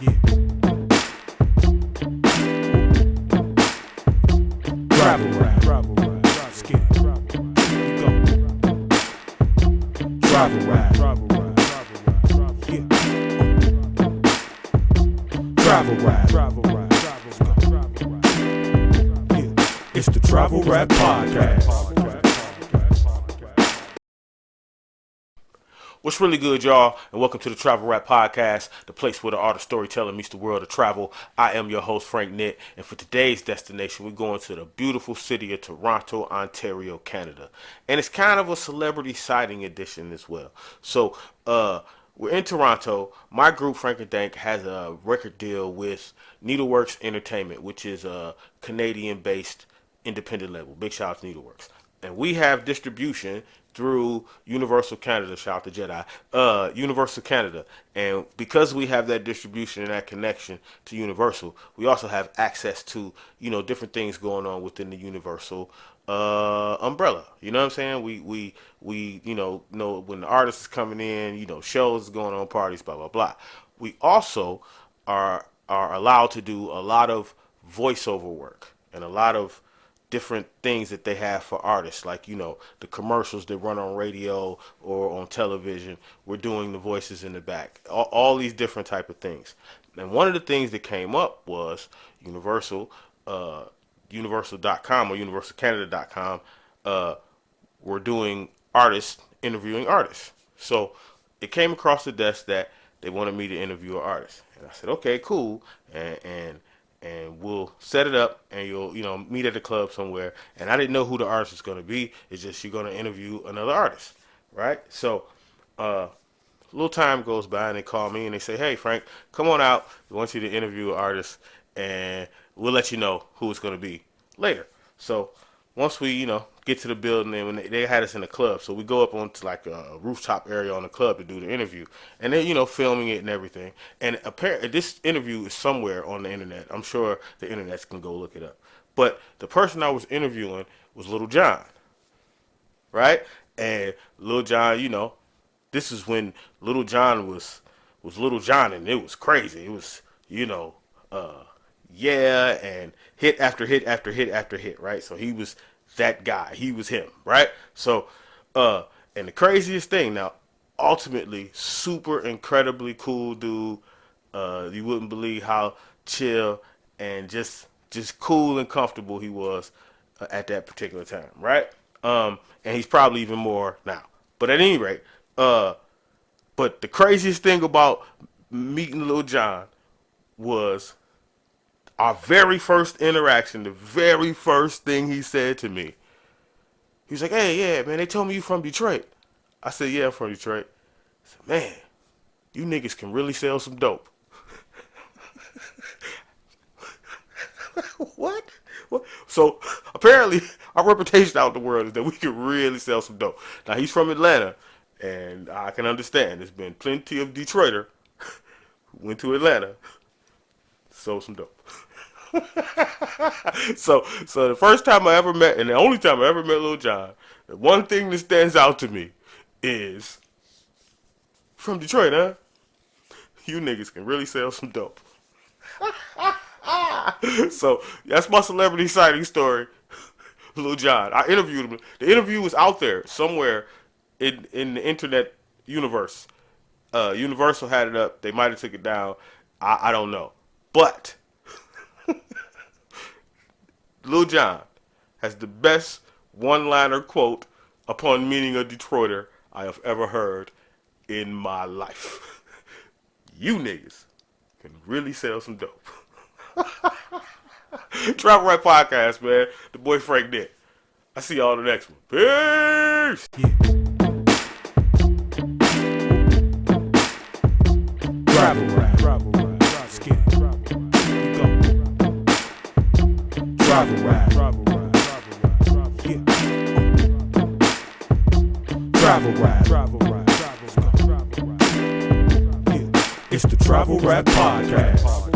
Yeah. Travel rap. Skip. You go. Travel rap. Yeah. Travel rap. Yeah. It's the Travel Rap Podcast. What's really good, y'all, and welcome to the Travel Rap Podcast, the place where the art of storytelling meets the world of travel. I am your host, Frank Nitt, and for today's destination, we're going to the beautiful city of Toronto, Ontario, Canada. And it's kind of a celebrity sighting edition as well. So, we're in Toronto. My group, Frank and Dank, has a record deal with Needleworks Entertainment, which is a Canadian-based independent label. Big shout out to Needleworks. And we have distribution through Universal Canada, shout out to Jedi, Universal Canada. And because we have that distribution and that connection to Universal, we also have access to, different things going on within the Universal umbrella. You know what I'm saying? We know when the artist is coming in, shows going on, parties, blah, blah, blah. We also are allowed to do a lot of voiceover work and a lot of different things that they have for artists, like the commercials that run on radio or on television. We're doing the voices in the back, all these different type of things. And one of the things that came up was Universal, Universal.com or UniversalCanada.com were doing artists interviewing artists. So it came across the desk that they wanted me to interview an artist, and I said, okay, cool, and we'll set it up, and you'll meet at the club somewhere. And I didn't know who the artist was going to be. It's just you're going to interview another artist, right? So a little time goes by, and they call me and they say, hey, Frank, come on out. We want you to interview an artist, and we'll let you know who it's going to be later. So once we get to the building, and when they had us in the club, so we go up onto like a rooftop area on the club to do the interview, and they're filming it and everything. And apparently this interview is somewhere on the internet. I'm sure the internet's can go look it up. But the person I was interviewing was Little John, right? And Little John, this is when Little John was Little John, and it was crazy. It was and hit after hit after hit after hit, right? So he was that guy. He was him, right? So, and the craziest thing, now, ultimately, super incredibly cool dude. You wouldn't believe how chill and just cool and comfortable he was at that particular time, right? And he's probably even more now. But at any rate, but the craziest thing about meeting Lil Jon was our very first interaction. The very first thing he said to me, he was like, hey, yeah, man, they told me you from Detroit. I said, yeah, I'm from Detroit. He said, man, you niggas can really sell some dope. What? So apparently our reputation out in the world is that we can really sell some dope. Now, he's from Atlanta, and I can understand. There's been plenty of Detroiter who went to Atlanta, sold some dope. So the first time I ever met, and the only time I ever met Lil Jon, the one thing that stands out to me is, from Detroit, huh? You niggas can really sell some dope. So that's my celebrity sighting story, Lil Jon. I interviewed him. The interview was out there somewhere in the internet universe. Universal had it up. They might have took it down. I don't know. But Lil Jon has the best one-liner quote upon meeting a Detroiter I have ever heard in my life. You niggas can really sell some dope. Travel Right Podcast, man. The boy Frank Nitt. I see y'all in the next one. Peace! Yeah. Travel rap. Skip. You go. Travel rap. Yeah. Travel rap. Yeah. It's the Travel Rap Podcast.